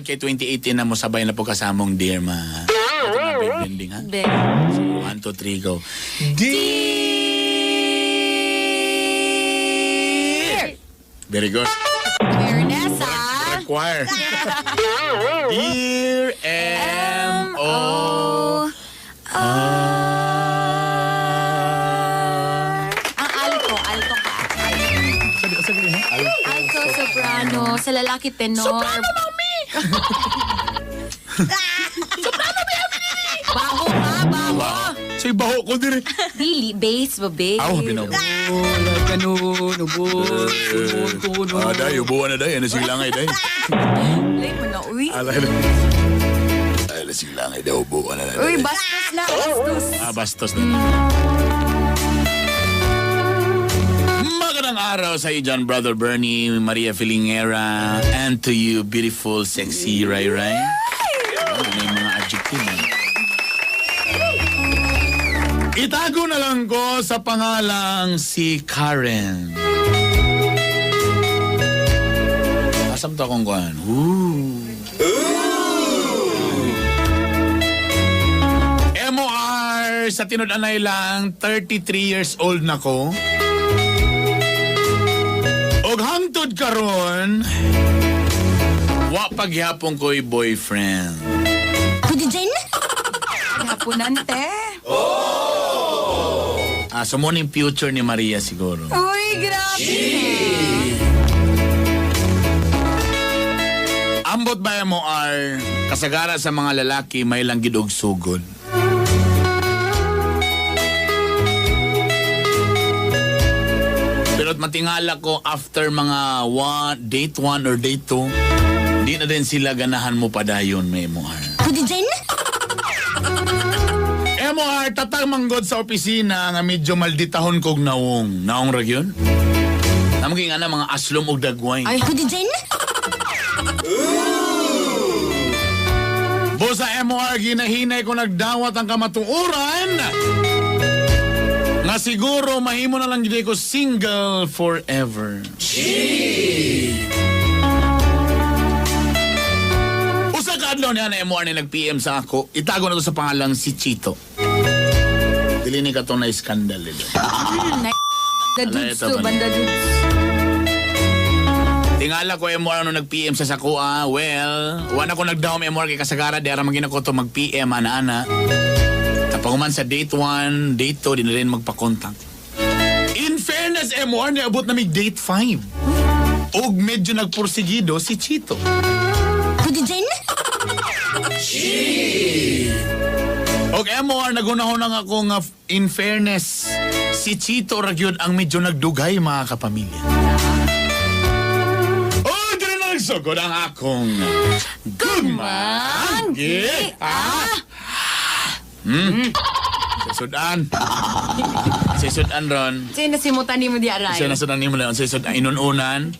kay 2018 na mo sabay na po kasamong dear ma. Ito na big ending ha. Be. So, 1, 2, 3, go. Dear. Very good. Awareness, ha? Choir. Dear M.O. Ang alto ka. Sabi na? Alto, soprano, sa lalaki tenor. Soprano, mami! Bago ka, bago. Sa'y baho ko din eh. Dili, bass ba, bass? Aw, binaw. Ganun, ubos. Day, ubuan na day. Ano silangay day? Lay mo na, uy. Alay na. Ay, silangay day. Ubuan na day. Uy, bastos na, bastos. Bastos na. Magandang araw sa iyo dyan, Brother Bernie, Maria Filingera, and to you, beautiful, sexy Ray Ray. May mga adjective. Itago na lang ko sa pangalang si Karen. Asam to akong kuhan. MOR, sa tinud-anay lang, 33 years old na ko. Og hangtod karon, wa paghapon ko'y boyfriend. Pwede dyan? Hapunan, te. So mo yung future ni Maria siguro. Uy, grabe. Ambot ba mo are kasagara sa mga lalaki may lang gidog sugod. Pero matingala ko after mga date 1 or date 2, di na din sila ganahan mo padayon may MOR. Pwede dyan? MOR, tatang manggod sa opisina nga medyo malditahon kog naong. Naong ragyon? Namaging nga na mga aslom og dagway. Ay, pwede dyan? Bosa MOR, ginahinay ko nagdawat ang kamatuoran nga siguro mahimo na lang gid ko single forever. Usa ka adlaw niya na MOR na nag-PM sa ako, itago na to sa pangalang si Chito. Dili ni ka to na iskandal ito. Banda dudes to, banda dudes. Tingala ko MOR nung nag-PM sa sakua. Well, wala ko nagdawam MOR kay kasagara di ara magina ko to mag-PM ana-ana. Kapag man sa date 1, date 2, di na rin magpakontak. In fairness, MOR, niabot na may date 5. Og medyo nagporsigido si Chito. Pwede dyan? Og MOR, nagunahon ako nga in fairness, si Chito ragyod ang medyo nagdugay mga kapamilya. Nagsugod ang akong Gugmang! Sisudan. Sisudan ron. Sino nasimutan ni mo di aray? Sisudan ni mo lang. Sisudan. Inununan.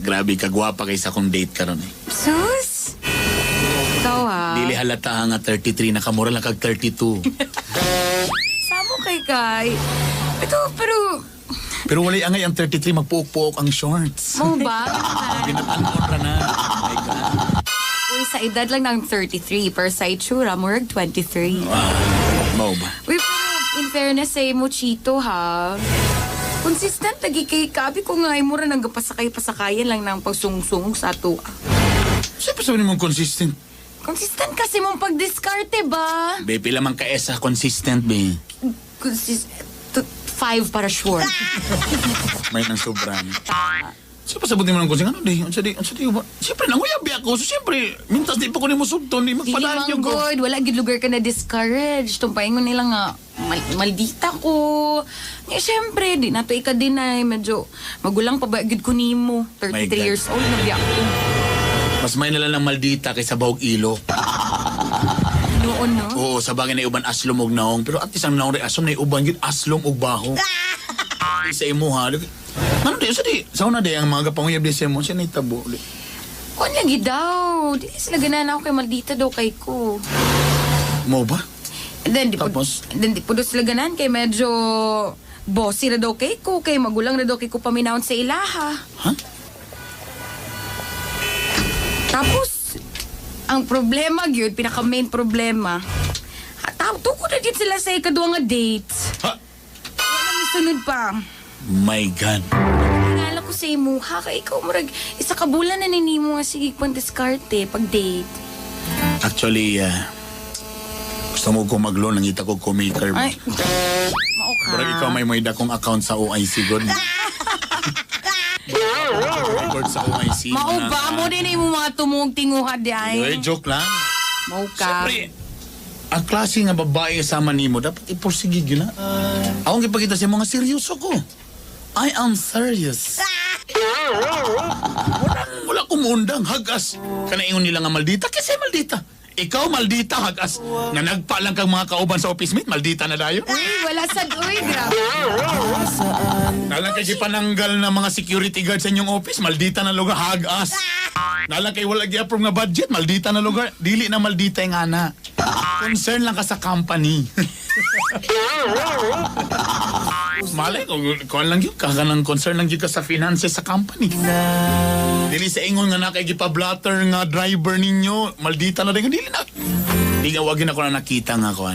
Grabe, kagwapa kaysa kong date karon eh. Sus? Ikaw ha? Dili halata nga 33, nakamura lang kag 32. Samo kay. Pero... Pero wala angay ang 33, magpuok-puok ang shorts. Mo ba? Pinatanon ra na. My God. Uy, sa edad lang ng 33, per sa itsura, murag 23. Mau ba? Uy, pero in fairness sa mo, Chito, ha? Consistent, lagi kay Kabi ko nga, mura nang pasakayan lang ng pagsungsung sa ato. Siyempre sabi mong consistent. Consistent kasi mong pagdiskarte ba? Be, pila man kaesa consistent, be. 5 para sure. May nang sobrang. Siya pasabutin mo ng kusing, ano di? Unsa di ba? Siyempre, nanguyabi ako. So, siyempre, mintas di pa ko ni mo sugton, di Dili magpadaan yung ko. manggod, wala gid lugar ka na discourage. Tumpayin mo nila nga, maldita ko. Nga syempre, di nato ika-deny. Medyo magulang pa ba gid ko nimo. My 33 God. years old, nabiyak ko. Mas may nila ng maldita kaysa bahog ilo. Noon, no? Oo, sa bagay na uban aslom og naong. Pero at least ang naong reason na uban gid aslom og baho. Sa imo ha. Ano di? Sa una di, ang mga kapanguyab di sa imo, siya na itabo. Kuan lagi daw. Di sila ganahan ako kay maldita daw kay ko. Mo ba? And then, Tapos? di po daw sila ganahan kay medyo bossy na daw kay ko. Kay magulang na daw kay ko paminawon sa ilaha. Ha? Tapos, ang problema gyud, pinaka main problema. Tuko na din sila sa ikaduwa nga date. Ha? Wala may sunod pa. My God. Tingala ko sa imo, ha? Kaya ikaw marag, isa ka bulan na ninimo nga sige pang diskarte pag date. Actually, gusto mo ko mag-loan, nangita ko co-maker. Ay, mao ka. Pero ikaw may dakong account sa OIC, God. Record sa OIC. Mao ba mo din imo mga tumong tinguha di ay? Joke lang. Mao ka. Siyempre, ang klase nga babae kasama nimo, dapat iporsige yun na. Akong ipakita sa mga seryoso ko. I am serious. Wala kumuundang, hagas. Kanaingon nila nga maldita, kasi maldita. Ikaw maldita, hagas. Nga nagpa lang kang mga kauban sa office mate, maldita na dayo. Uy, wala sad. Uy, grabe. Nalang kay pananggal na mga security guard sa inyong office, maldita na lugar, hagas. Nalang kay wala gi-approve nga budget, maldita na lugar. Dili na maldita yung ana. Concern lang ka sa company. Malay ko lang yun, kakanang concern lang yun ka sa finances sa company. Dili sa ingon nga nakikipablatter nga driver ninyo, maldita na rin. Dili na. Di nga wagin ako na nakita nga ko.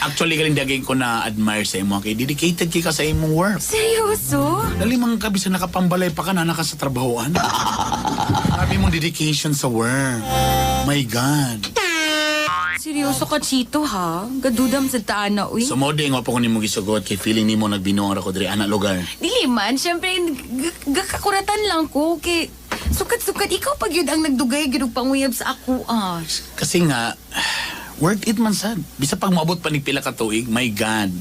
Actually, galing dagay ko na admire sa imo. Kay dedicated ka sa imong work. Seryoso? Dali mga kabisa nakapambalay pa ka na naka sa trabahoan. Sabi mong dedication sa work. My God. Seryoso ka, Chito, ha? Gadudam sa taana, uy. So mo di nga pa ko ni mo gisugot kay feeling ni mo nagbinuang ako diri anak lugar. Dili man, syempre, gakakuratan lang ko. Kay, sukat-sukat, ikaw pag yun ang nagdugay, ginug panguyab sa ako, ah. Kasi nga, worth it man sad. Bisa pag maabot pa ni pila ka tuig, my God.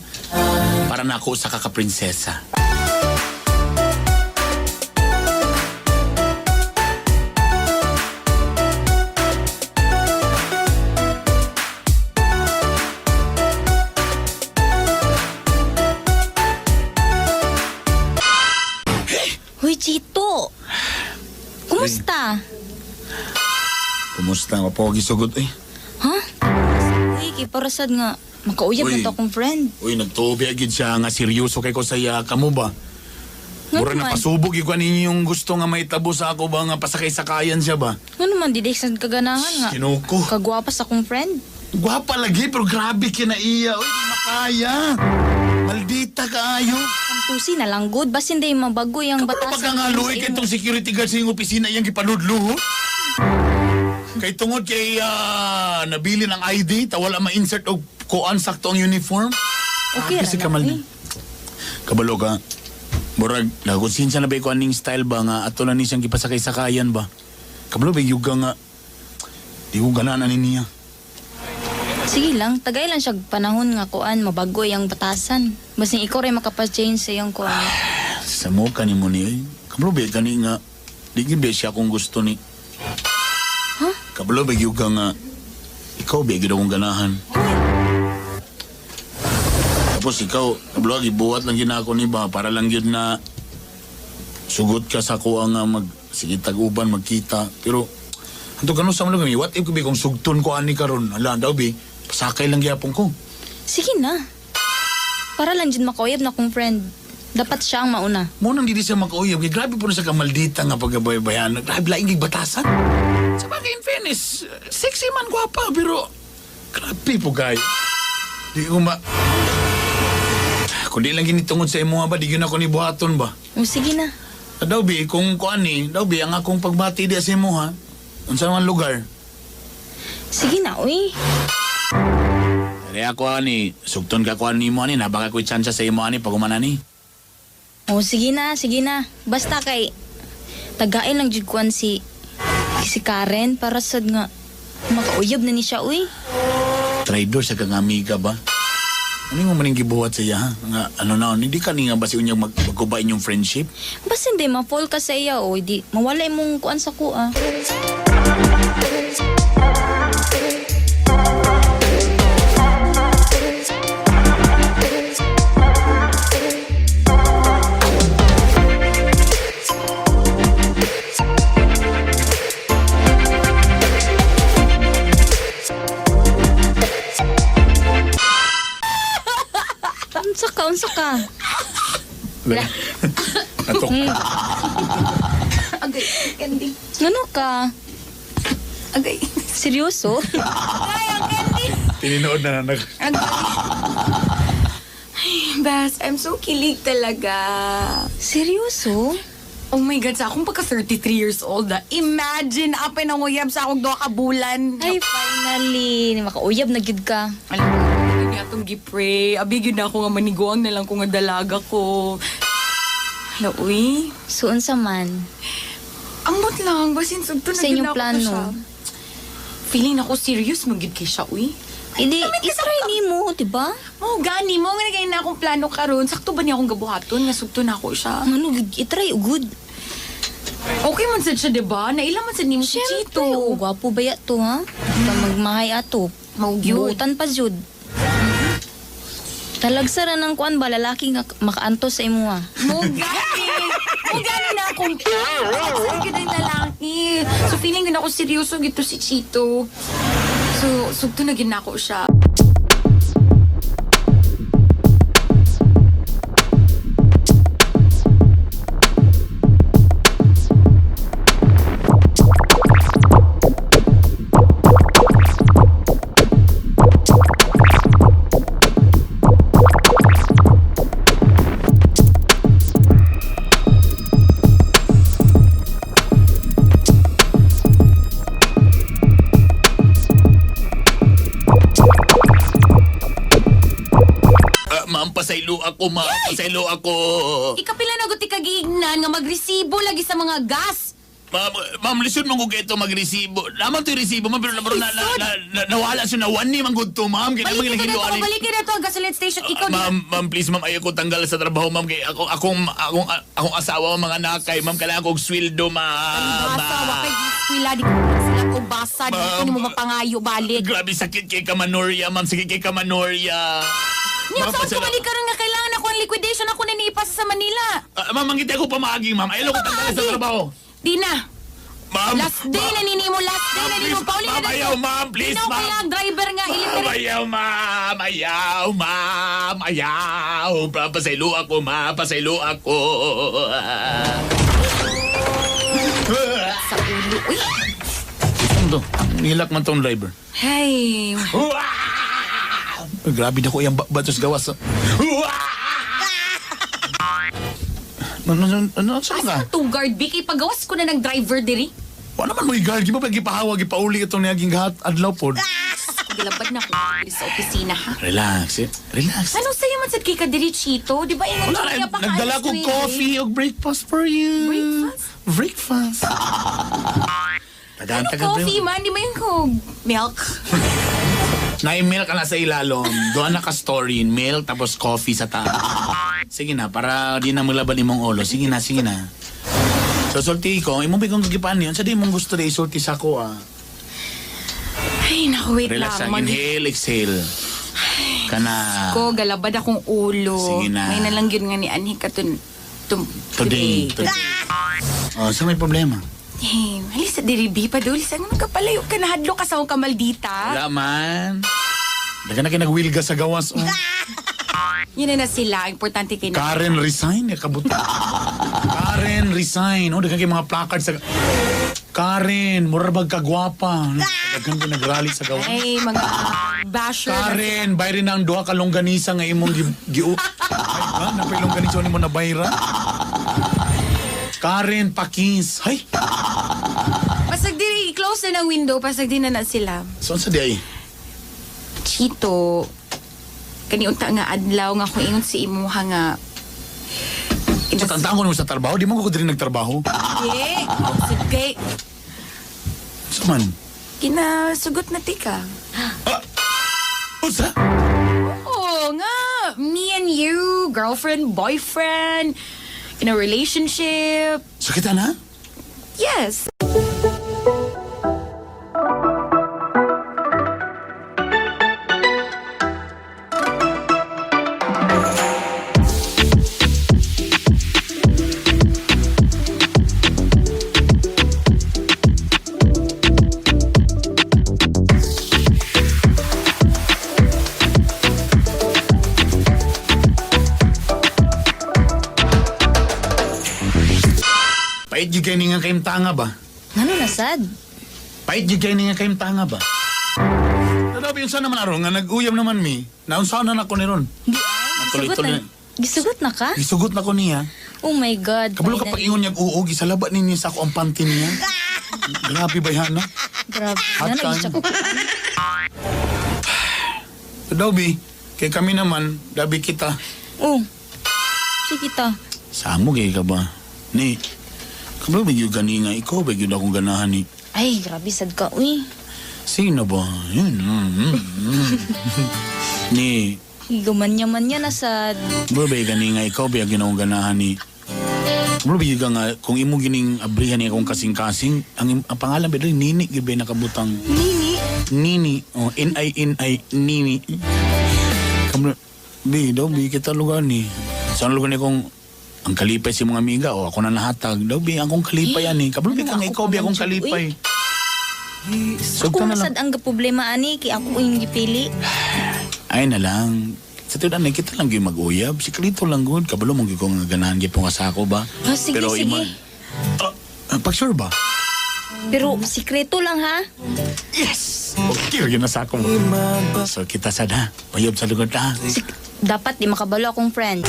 Para na ako sa kakaprinsesa. Hoy, Chito! Kumusta? Kumusta nga po gisugot eh? Ha? Uy, kay parasad nga. Makauyab Uy. na to akong friend. Uy, nagtubi agad siya nga seryoso kay ko saya kamo ba? Mura Nga na naman. pasubog ikaw ninyo yung gusto nga may tabo sa ako ba nga pasakay-sakayan siya ba? Nga naman, diday sa kaganahan nga. Kinuko. Kagwapas akong friend. Gwapa lagi pero grabe kinaiya. Uy, di makaya. Maldita kaayo. Ang tusi na lang good. Basin day mabago yung Kapag batasan. pagkangaluy kay itong security guard sa iyong opisina iyang gipanudlo. Kay tungod kay nabili ng ID, ta wala ma-insert og kuan sakto ang uniform. Okay, si ra na, Kamal. uy. Kabalo ka. Murag, nagkonsinsya na ba ko aning style ba nga ato na ni siyang gipasakay-sakayan ba? Kabalo ba yuga nga di ko gananan ni niya. Sige lang, tagay lang siya panahon nga kuan, mabago yung batasan. Basin ikaw rin makapa-change sa yung kuan. Sa mo ka ni mo ni, kabalo ba kani nga, di gid ba siya kung gusto ni. Ha? Kabalo ba yuga nga, ikaw ba gid akong ganahan. Tapos ikaw, kabalo gibuhat lang yun ako ni ba, para lang yun na sugot ka sa kuha nga sige tag-uban, magkita. Pero, hanto ganun sa mga what if bi kung sugton ko ani karon ala daw bi, pasakay lang gyapon ko. Sige na. Para lang dyan makauyab na akong friend. Dapat siya ang mauna. Mo nang dili siya makauyab, kay grabe po na sa kamaldita nga pagabay-bayan. Grabe laing gig batasan. Sa bagay in fairness, sexy man gwapa, pero grabe po guy. Di ko kung di lang ginitungod sa imo ba, di yun ako ni buhaton ba? O sige na. Daw bi, kung kuan ni, daw bi, ang akong pagbati di sa imo ha. Unsa man lugar? Sige na, uy. Kaya ako ani, sugton ka ko ani mo ani, nabaka ko'y tsansa sa imo ani, pag umana ni. O sige na, sige na. Basta kay, tagain lang jud kuan si Karen para sad nga makauyab na ni siya uy. Traidor sa kang amiga ba? Ano yung maning gibuhat sa iya, ha? Nga, ano na, hindi ka ni nga ba si unyang magkubain yung friendship? Basta hindi ma-fall ka sa iya o di mawala imong kuan sa kuha. Unsa ka? Atok. Agay, Candy. Ngano ka? Agay. Seryoso? Agay, ang Candy. Tininood na nag... Agay. Ay, Bas, I'm so kilig talaga. Seryoso? Oh my God, sa akong pagka 33 years old, imagine, apay nang uyab sa akong 2 ka bulan. Ay, finally. Makauyab na gyud ka. Alam mo, hindi nga itong gipray. Abigin na ako nga maniguang na lang kung nga dalaga ko. Hala, uy. So, unsa man? Ambot lang, basin sugto na Sa inyong ginako plano? siya. Feeling ako serious magid kay siya, uy. Hindi, itry ni mo, diba? Oh, gani mo nga nagay na akong plano karon. Sakto ba niya akong gabuhaton nga sugto na ako siya? Ano, itry, good. Okay man sad siya, diba? Naila man sad ni mo si Siyempre, Chito. gwapo ba ya to, ha? Magmahay ato. Maugyod. Buutan pa, jud. Talagsara ng kuan ba, lalaki nga makaanto sa imo, ha? Mo gani! Mo gani na akong sige na yung lalaki. So feeling din ako seryoso gito si Chito. So, sugto na ginako siya. Ma'am, pasaylo ako, ma'am. Pasaylo ako. Ikapila na guti kagiignan nga magresibo lagi sa mga gas. Ma'am, listen mo ko ito magresibo. Naman ito yung resibo, ma'am, pero nawala siya na one ni mangguto, ma'am. Kaya naman Balikin ginagawa na to, balikin na to ang gasoline station. Ikaw na. Ma'am, please, ma'am, ayaw ko tanggal sa trabaho, ma'am. Kaya akong asawa, mga nakay, ma'am, kailangan kong sweldo, ma'am. Basa, wakay giskwila, di ko sila ko basa, di ko ni mo mapangayo balik. Grabe, sakit kay Kamanorya, ma'am. Sakit kay Kamanorya. Niya, saan ko balik ka rin nga kailangan ako ang liquidation ako na niipasa sa Manila. Ma'am, mangiti ako pamaging, ma'am. Ayaw ko tanggal sa trabaho. Di na. Ma'am. Last day na ninimo, last day na ninimo. Pauli na Ma'am, ayaw, ma'am. Please, Ikaw ma'am. kaya ang driver nga, Ma'am, iliterate. ayaw, ma'am. Ayaw, ma'am. Ayaw. Pasaylo ako, ma'am. Pasaylo ako. Sa ulo. Uy! Ano to? Nilak man tong driver. Hey. Grabe na ko yung batos gawas. Ano saan ka? Asa to guard, Vicky? Pagawas ko na ng driver diri. Wala naman mo i-guard. Di ba pag-ipahawag, ipauli itong naging gahat adlaw po. Gilabad na ko diri sa opisina, ha? Relax, eh. Relax. Ano sa'yo man sad kay Kadiri Chito? Di ba ingat Wala, siya pa nagdala ko coffee o breakfast for you. Breakfast? Breakfast. Ano coffee man? Di ba yung milk? Na-email ka na sa ilalom. Doon naka-story. Milk tapos coffee sa taas. Sige na, para di na malaban imong ulo. Sige na, sige na. So, sulti ko. Imong bigong kagipan yun. Sa di mong gusto na isulti sa ko, ah. Ay, naku, wait Relax lang. lang. Inhale, exhale. Kana. Ko, galabad akong ulo. Sige na. May nalanggin nga ni Anhi ka Today. Oh, saan may problema? Hey, halis sa diribi pa dul. Saan magkapalayo ka na hadlo ka sa akong kamaldita? Wala man. Daga na kayo nag-wilga sa gawas, oh. Yun na sila. Importante kay na. Karen resign, eh, kabuta. Karen resign. Oh, daga kayo mga placard sa... Karen, murabag kagwapa. Dagan ko nag-rally sa gawas. Ay, mga basher. Karen, bayri na ang duha ka longganisa nga imong giu. Ay, ha? Napay longganisa ni mo na bayra? Karen, pakis. Hay! Pasag diri, i-close na ng window. Pasag di na sila. Saan sa di ay? Chito, kaniunta nga adlaw nga kung ingon si imuha nga Sa tantangan ko naman sa trabaho, di mo ko din nagtrabaho. Sige. Saman? Kinasugot na tika. Usa? Oo nga. Me and you, girlfriend, boyfriend, in a relationship. Sakita na? Yes. Pait yung kayo nga kayong tanga ba? Ano na sad? Pait yung kayo nga kayong tanga ba? Nadabi yung sana naman aron nga nag-uyam naman mi. Naunsahan na ako ni Ron. Matuloy-tuloy. Gisugot na ka? Gisugot na ko niya. Oh my God. Kabalo ka pag ingon niya uog, isalabat ninyo sa ako ang panty niya. Grabe ba yan, no? Grabe. Hot Ano, time. isa ko. Dabi, kay kami naman, dabi kita. Oh. Sige ta. Samo kay ka ba? Ni, kabalo ba yung gani nga ikaw, ba yun akong ganahan ni? Ay, grabe sad ka. Uy. Sino ba? Yun. Ni, Gumanya-manya na sad. bro ba yung gani nga ikaw, ba yung akong ganahan ni? Bro ba yung nga, kung imo gining abrihan ni akong kasing-kasing, ang pangalan ba rin, Nini, gibay nakabutang. Nini. Nini, oh, N-I-N-I, Nini. Kabalo, bi, daw, bi, kita lugar ni. Saan lugar ni kung ang kalipay si mga amiga o ako na nahatag. Daw, bi, akong kalipay yan eh. Kabalo, bi, kang ikaw, bi, akong kalipay. Ako masad ang problema ani, kay ako yung gipili. Ay na lang. Sa tudan na kita lang yung mag-uyab. Si Kalito lang good. Kabalo mong yung ganahan yung asako ba? Ah, sige, Pero sige. Pag-sure ba? Pero sikreto lang ha. Yes! Okay, yun asako mo. So kita sada. Uyab sa lugar na. Dapat di makabalo akong friend.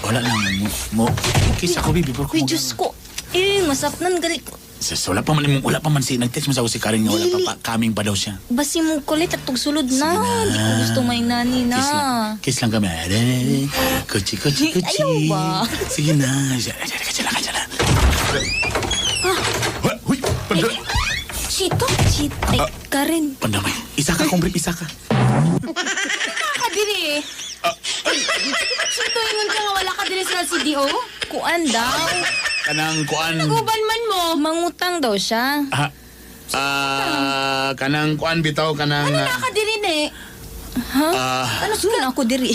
Wala lang. Kiss ako, baby. Uy, Diyos ko. Masapnan gali ko. Wala pa man si nag-text mo sa ako si Karen nga wala pa coming pa daw siya. Basi mo kulit at tugsulod na. Hindi ko gusto may nani na. Kiss lang kami. Kuchi. Ayaw ba? Sige na. Kaya na. Huy! Chito. Ay, Karen. Pandamay. Isa ka, kong brief, isa ka. Nakadiri. Chito, ingon ka nga wala ka diri sa CDO? Kuan daw. Kanang kuan. Naguban man mo. Mangutang daw siya. Kanang kuan bitaw, kanang... Ano nakadiri ni? Ha? Ano sugan ako diri?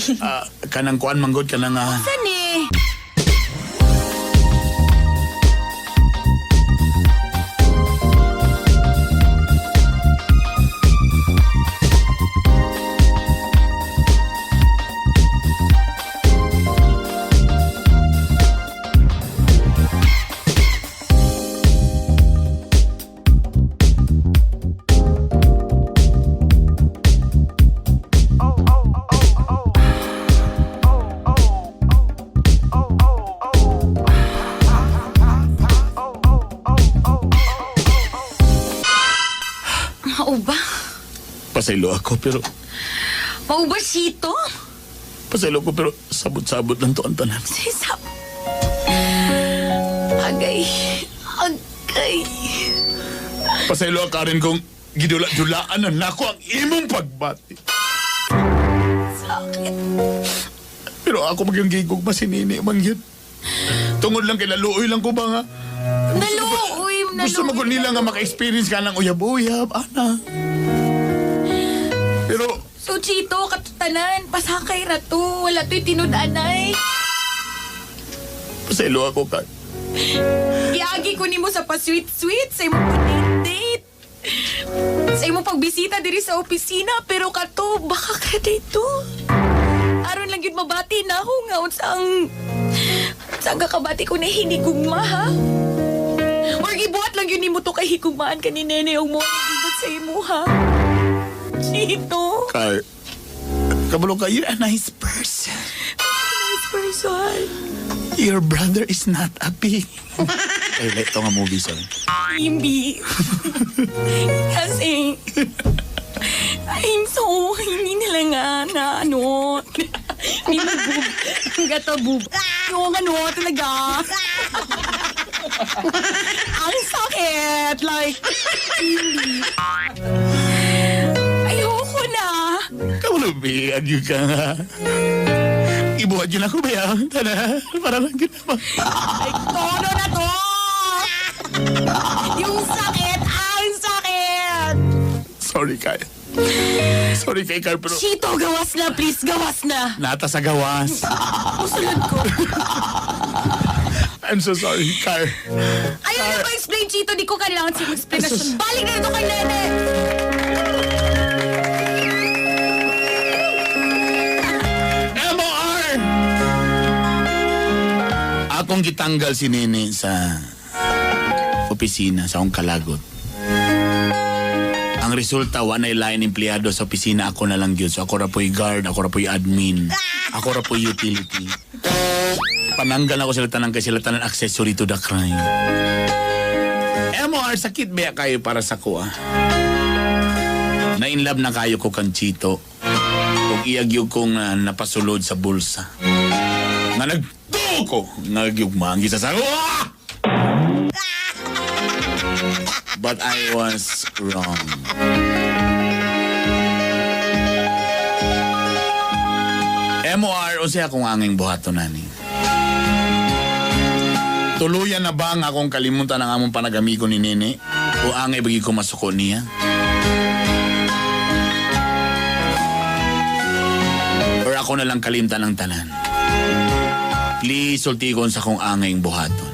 Kanang kuan manggod, kanang... Saan eh? Mauba? Pasaylo ako, pero... Mauba, Chito? Pasaylo ko, pero sabot-sabot lang to ang tanan. Sisap. Agay. Pasaylo ka rin kung gidula-dulaan na nako ang imong pagbati. Sakit. Pero ako magyang gigog masinini, mangyod. Tungod lang kay laluoy lang ko ba nga? Naluoy. Gusto mo ko nila nga maka-experience ka ng uyab-uyab, ana. Pero... So, Chito, katutanan, pasakay ra to. Wala to'y tinudanay. Pasaylo ako ka. Iagi ko ni mo sa pa-sweet-sweet sa imong pa-date-date. sa imong pagbisita diri sa opisina, pero kato, baka ka dito. Aron lang yun mabati na ako nga unsang kakabati ko na hinigugma, ha? Or gibuhat lang yun ni mo to kay higugmaan ka ni Nene yung mo ibot sa imo, ha? Chito. Car, kabalo ka, you're a nice person. Nice person. Your brother is not a pig. Ay, ito nga movie, sorry. Hindi. Kasi, I'm so, hindi nila nga na ano, hindi mo boob, gato boob. Yung ano, talaga. Ang sakit, like, hindi. Ayoko na. Kabalo, bigyan yun ka nga. Ibuhat yun ako, Bea. Tala, para lang ginawa. Ay, tono na to. Yung sakit, ang sakit. Sorry, Kai. Sorry kay Car, pero Chito, gawas na, please, gawas na. nata sa gawas. Usulad ko. I'm so sorry, Car. Ayaw na ko explain, Chito. Di ko kailangan sa explanation. Balik na ito kay Nene. MOR! Akong gitanggal si Nene sa opisina, sa akong kalagot. Ang resulta, wanay lain empleyado sa opisina, ako na lang yun. So ako ra po'y guard, ako ra po'y admin, ako ra po'y utility. Pananggal ako sila tanang kay sila tanang accessory to the crime. MOR, sakit ba kayo para sa kuha? Na-inlove na kayo ko kang Chito. Kung iyagyog kong napasulod sa bulsa. Nga nagtuo ko, nagyugmang sa kuha! But I was wrong. MOR, o siya kung anging buhato nani. Tuluyan na ba nga akong kalimutan ang among panagamigo ni Nene? O angay bagi ko masuko niya? Or ako na lang kalimtan ng tanan? Please, sultigon sa kong anging buhaton.